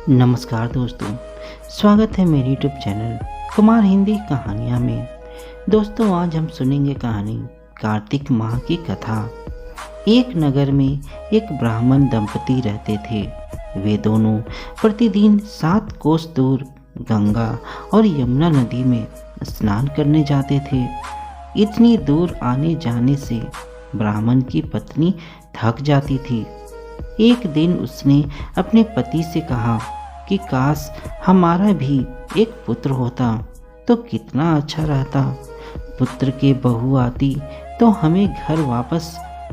नमस्कार दोस्तों, स्वागत है मेरे यूट्यूब चैनल कुमार हिंदी कहानियाँ में। दोस्तों, आज हम सुनेंगे कहानी कार्तिक माह की कथा। एक नगर में एक ब्राह्मण दंपति रहते थे। वे दोनों प्रतिदिन 7 कोस दूर गंगा और यमुना नदी में स्नान करने जाते थे। इतनी दूर आने जाने से ब्राह्मण की पत्नी थक जाती थी। एक दिन उसने अपने पति से कहा कि काश हमारा भी एक पुत्र होता तो कितना अच्छा रहता। पुत्र के बहू आती तो हमें घर वापस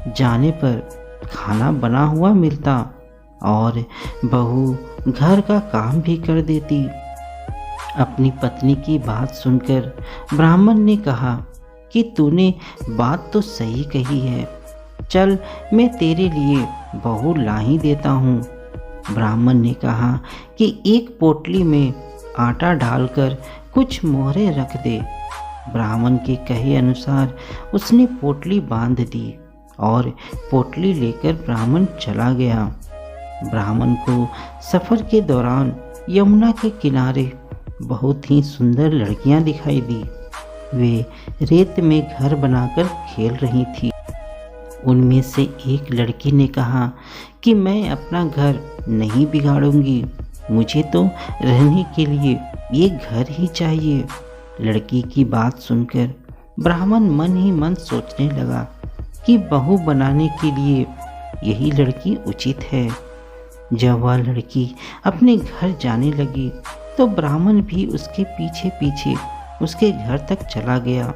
जाने पर खाना बना हुआ मिलता और बहू घर का काम भी कर देती। अपनी पत्नी की बात सुनकर ब्राह्मण ने कहा कि तूने बात तो सही कही है, चल मैं तेरे लिए बहू ला ही देता हूँ। ब्राह्मण ने कहा कि एक पोटली में आटा डालकर कुछ मोहरे रख दे। ब्राह्मण के कहे अनुसार उसने पोटली बांध दी और पोटली लेकर ब्राह्मण चला गया। ब्राह्मण को सफ़र के दौरान यमुना के किनारे बहुत ही सुंदर लड़कियां दिखाई दी। वे रेत में घर बनाकर खेल रही थी। उनमें से एक लड़की ने कहा कि मैं अपना घर नहीं बिगाड़ूंगी, मुझे तो रहने के लिए ये घर ही चाहिए। लड़की की बात सुनकर ब्राह्मण मन ही मन सोचने लगा कि बहू बनाने के लिए यही लड़की उचित है। जब वह लड़की अपने घर जाने लगी तो ब्राह्मण भी उसके पीछे पीछे उसके घर तक चला गया।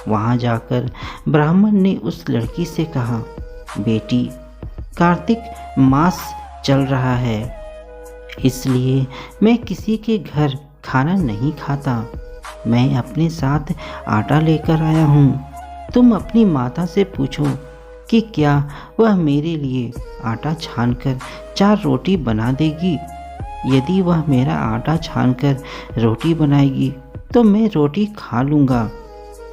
वहाँ जाकर ब्राह्मण ने उस लड़की से कहा, बेटी, कार्तिक मास चल रहा है, इसलिए मैं किसी के घर खाना नहीं खाता। मैं अपने साथ आटा लेकर आया हूँ। तुम अपनी माता से पूछो कि क्या वह मेरे लिए आटा छानकर 4 रोटी बना देगी। यदि वह मेरा आटा छानकर रोटी बनाएगी तो मैं रोटी खा लूँगा।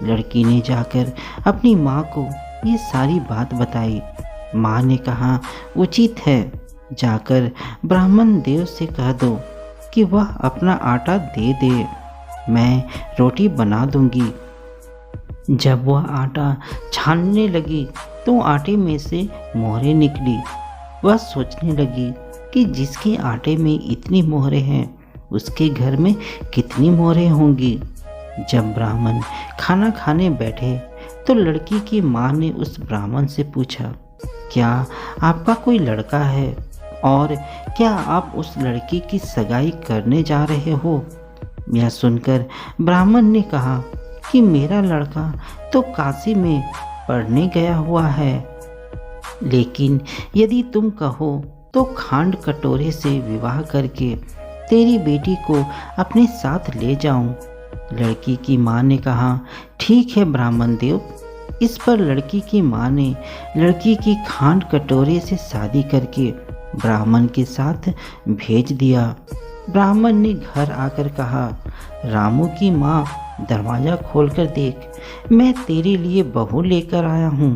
लड़की ने जाकर अपनी माँ को ये सारी बात बताई। माँ ने कहा, उचित है, जाकर ब्राह्मण देव से कह दो कि वह अपना आटा दे दे, मैं रोटी बना दूंगी। जब वह आटा छानने लगी तो आटे में से मोहरें निकली। वह सोचने लगी कि जिसके आटे में इतनी मोहरें हैं उसके घर में कितनी मोहरें होंगी। जब ब्राह्मण खाना खाने बैठे तो लड़की की माँ ने उस ब्राह्मण से पूछा, क्या आपका कोई लड़का है और क्या आप उस लड़की की सगाई करने जा रहे हो। यह सुनकर ब्राह्मण ने कहा कि मेरा लड़का तो काशी में पढ़ने गया हुआ है, लेकिन यदि तुम कहो तो खांड कटोरे से विवाह करके तेरी बेटी को अपने साथ ले जाऊं। लड़की की माँ ने कहा, ठीक है ब्राह्मण देव। इस पर लड़की की माँ ने लड़की की खांड कटोरे से शादी करके ब्राह्मण के साथ भेज दिया। ब्राह्मण ने घर आकर कहा, रामू की माँ, दरवाज़ा खोलकर देख, मैं तेरे लिए बहू लेकर आया हूँ।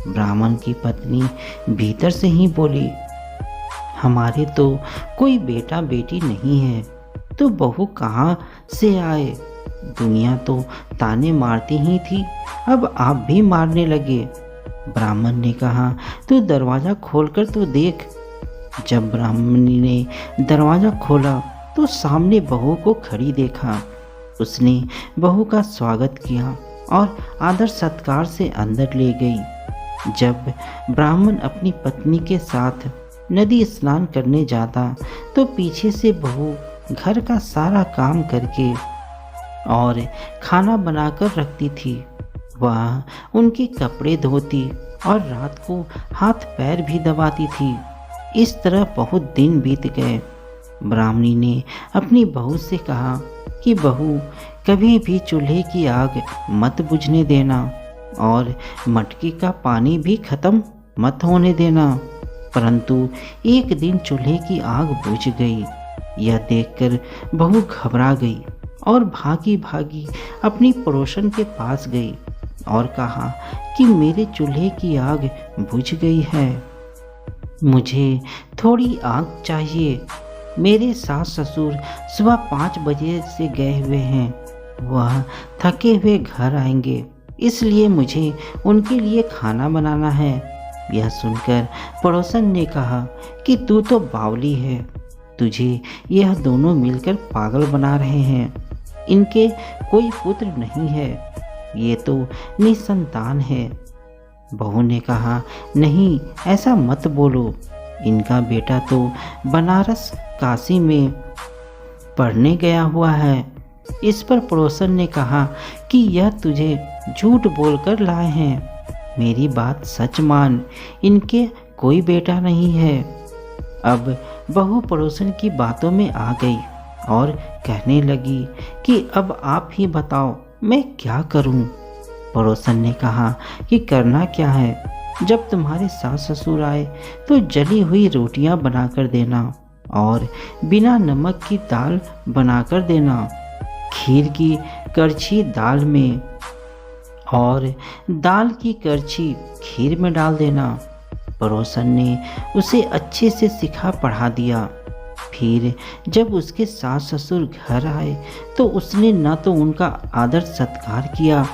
ब्राह्मण की पत्नी भीतर से ही बोली, हमारे तो कोई बेटा बेटी नहीं है, तो बहू कहाँ से आए। दुनिया तो ताने मारती ही थी, अब आप भी मारने लगे। ब्राह्मण ने कहा, तू दरवाज़ा खोलकर तो देख। जब ब्राह्मणी ने दरवाज़ा खोला तो सामने बहू को खड़ी देखा। उसने बहू का स्वागत किया और आदर सत्कार से अंदर ले गई। जब ब्राह्मण अपनी पत्नी के साथ नदी स्नान करने जाता तो पीछे से बहू घर का सारा काम करके और खाना बनाकर रखती थी। वह उनके कपड़े धोती और रात को हाथ पैर भी दबाती थी। इस तरह बहुत दिन बीत गए। ब्राह्मणी ने अपनी बहू से कहा कि बहू, कभी भी चूल्हे की आग मत बुझने देना और मटकी का पानी भी खत्म मत होने देना। परंतु एक दिन चूल्हे की आग बुझ गई। यह देखकर बहू घबरा गई और भागी भागी अपनी पड़ोसन के पास गई और कहा कि मेरे चूल्हे की आग बुझ गई है, मुझे थोड़ी आग चाहिए। मेरे सास ससुर सुबह 5 बजे से गए हुए हैं। वह थके हुए घर आएंगे, इसलिए मुझे उनके लिए खाना बनाना है। यह सुनकर पड़ोसन ने कहा कि तू तो बावली है, तुझे यह दोनों मिलकर पागल बना रहे हैं। इनके कोई पुत्र नहीं है, ये तो निसंतान है। बहू ने कहा, नहीं ऐसा मत बोलो, इनका बेटा तो बनारस काशी में पढ़ने गया हुआ है। इस पर पड़ोसन ने कहा कि यह तुझे झूठ बोलकर लाए हैं, मेरी बात सच मान, इनके कोई बेटा नहीं है। अब बहू पड़ोसन की बातों में आ गई और कहने लगी कि अब आप ही बताओ मैं क्या करूं। पड़ोसन ने कहा कि करना क्या है, जब तुम्हारे सास ससुर आए तो जली हुई रोटियां बनाकर देना और बिना नमक की दाल बनाकर देना, खीर की करछी दाल में और दाल की करछी खीर में डाल देना। पड़ोसन ने उसे अच्छे से सिखा पढ़ा दिया। फिर जब उसके सास ससुर घर आए तो उसने न तो उनका आदर सत्कार किया,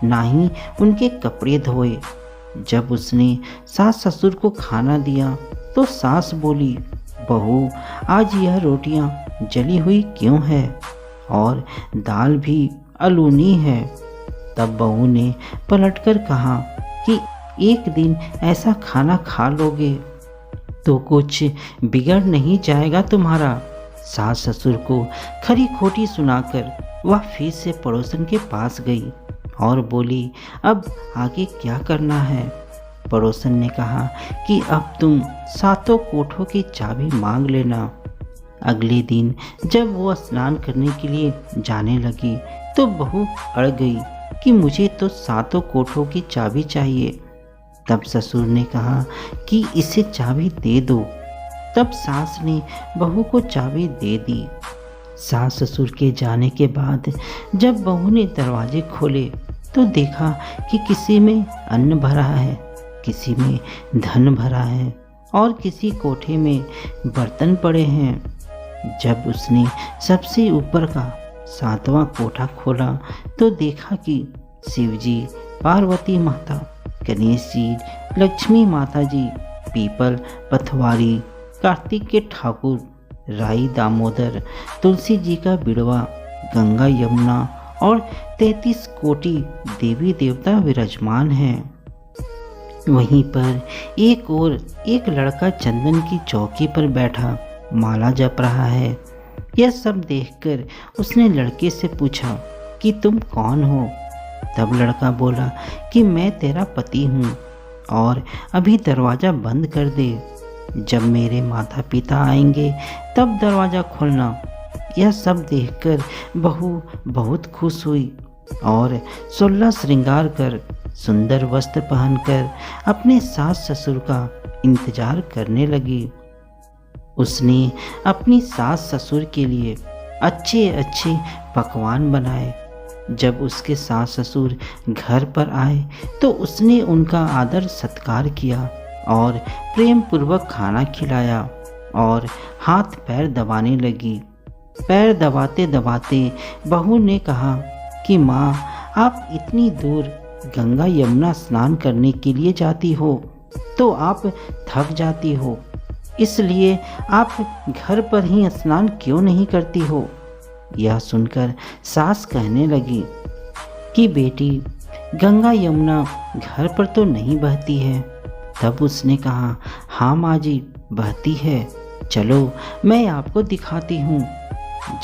ना ही उनके कपड़े धोए। जब उसने सास ससुर को खाना दिया तो सास बोली, बहू आज यह रोटियां जली हुई क्यों है और दाल भी अलूनी है। तब बहू ने पलटकर कहा कि एक दिन ऐसा खाना खा लोगे तो कुछ बिगड़ नहीं जाएगा तुम्हारा। सास ससुर को खरी खोटी सुनाकर वह फिर से पड़ोसन के पास गई और बोली, अब आगे क्या करना है। पड़ोसन ने कहा कि अब तुम सातों कोठों की चाबी मांग लेना। अगले दिन जब वह स्नान करने के लिए जाने लगी तो बहू अड़ गई कि मुझे तो सातों कोठों की चाबी चाहिए। तब ससुर ने कहा कि इसे चाबी दे दो। तब सास ने बहू को चाबी दे दी। सास ससुर के जाने के बाद जब बहू ने दरवाजे खोले तो देखा कि किसी में अन्न भरा है, किसी में धन भरा है और किसी कोठे में बर्तन पड़े हैं। जब उसने सबसे ऊपर का 7वां कोठा खोला तो देखा कि शिवजी, पार्वती माता, गणेश जी, लक्ष्मी माता जी, पीपल पथवारी, कार्तिक के ठाकुर, राई दामोदर, तुलसी जी का बिड़वा, गंगा यमुना और 33 कोटि देवी देवता विराजमान हैं। वहीं पर एक और एक लड़का चंदन की चौकी पर बैठा माला जप रहा है। यह सब देखकर उसने लड़के से पूछा कि तुम कौन हो। तब लड़का बोला कि मैं तेरा पति हूँ और अभी दरवाज़ा बंद कर दे, जब मेरे माता पिता आएंगे तब दरवाज़ा खोलना। यह सब देखकर बहू बहुत खुश हुई और 16 श्रृंगार कर, सुंदर वस्त्र पहनकर अपने सास ससुर का इंतजार करने लगी। उसने अपनी सास ससुर के लिए अच्छे अच्छे पकवान बनाए। जब उसके सास ससुर घर पर आए तो उसने उनका आदर सत्कार किया और प्रेम पूर्वक खाना खिलाया और हाथ पैर दबाने लगी। पैर दबाते दबाते बहू ने कहा कि माँ, आप इतनी दूर गंगा यमुना स्नान करने के लिए जाती हो तो आप थक जाती हो, इसलिए आप घर पर ही स्नान क्यों नहीं करती हो। यह सुनकर सास कहने लगी कि बेटी, गंगा यमुना घर पर तो नहीं बहती है। तब उसने कहा, हाँ माँ जी, बहती है, चलो मैं आपको दिखाती हूँ।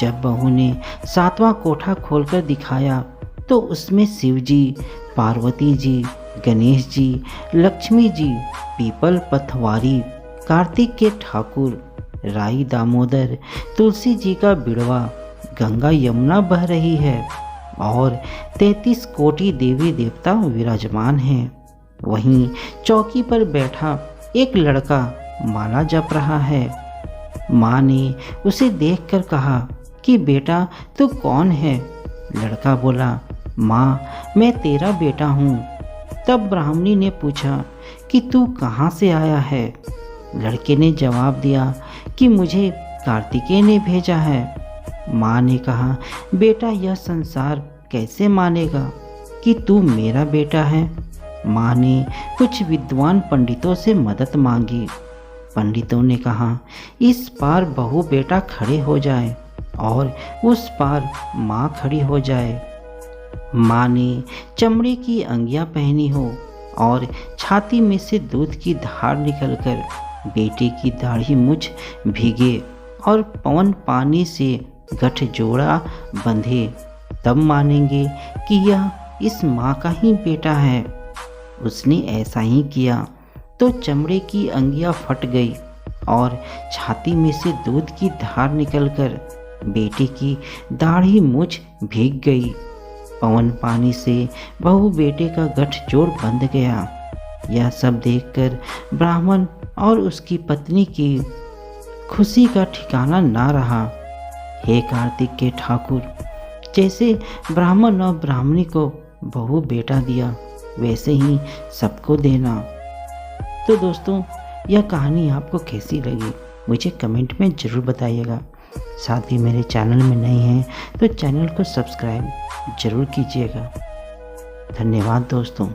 जब बहू ने 7वां कोठा खोलकर दिखाया तो उसमें शिव जी, पार्वती जी, गणेश जी, लक्ष्मी जी, पीपल पथवारी, कार्तिक के ठाकुर, राई दामोदर, तुलसी जी का बिड़वा, गंगा यमुना बह रही है और 33 कोटि देवी देवता विराजमान हैं। वहीं चौकी पर बैठा एक लड़का माला जप रहा है। माँ ने उसे देखकर कहा कि बेटा, तू कौन है। लड़का बोला, माँ, मैं तेरा बेटा हूँ। तब ब्राह्मणी ने पूछा कि तू कहाँ से आया है। लड़के ने जवाब दिया कि मुझे कार्तिकेय ने भेजा है। माँ ने कहा, बेटा यह संसार कैसे मानेगा कि तू मेरा बेटा है। माँ ने कुछ विद्वान पंडितों से मदद मांगी। पंडितों ने कहा, इस पार बहू बेटा खड़े हो जाए और उस पार माँ खड़ी हो जाए। माँ ने चमड़े की अंगियाँ पहनी हो और छाती में से दूध की धार निकलकर बेटे की दाढ़ी मूंछ भीगे और पवन पानी से गठजोड़ा बंधे, तब मानेंगे कि यह इस माँ का ही बेटा है। उसने ऐसा ही किया तो चमड़े की अंगियाँ फट गई और छाती में से दूध की धार निकलकर बेटे की दाढ़ी मूंछ भीग गई। पवन पानी से बहू बेटे का गठजोड़ बंध गया। यह सब देखकर ब्राह्मण और उसकी पत्नी की खुशी का ठिकाना ना रहा। हे कार्तिक के ठाकुर, जैसे ब्राह्मण और ब्राह्मणी को बहू बेटा दिया वैसे ही सबको देना। तो दोस्तों, यह कहानी आपको कैसी लगी मुझे कमेंट में ज़रूर बताइएगा। साथ ही मेरे चैनल में नए हैं तो चैनल को सब्सक्राइब ज़रूर कीजिएगा। धन्यवाद दोस्तों।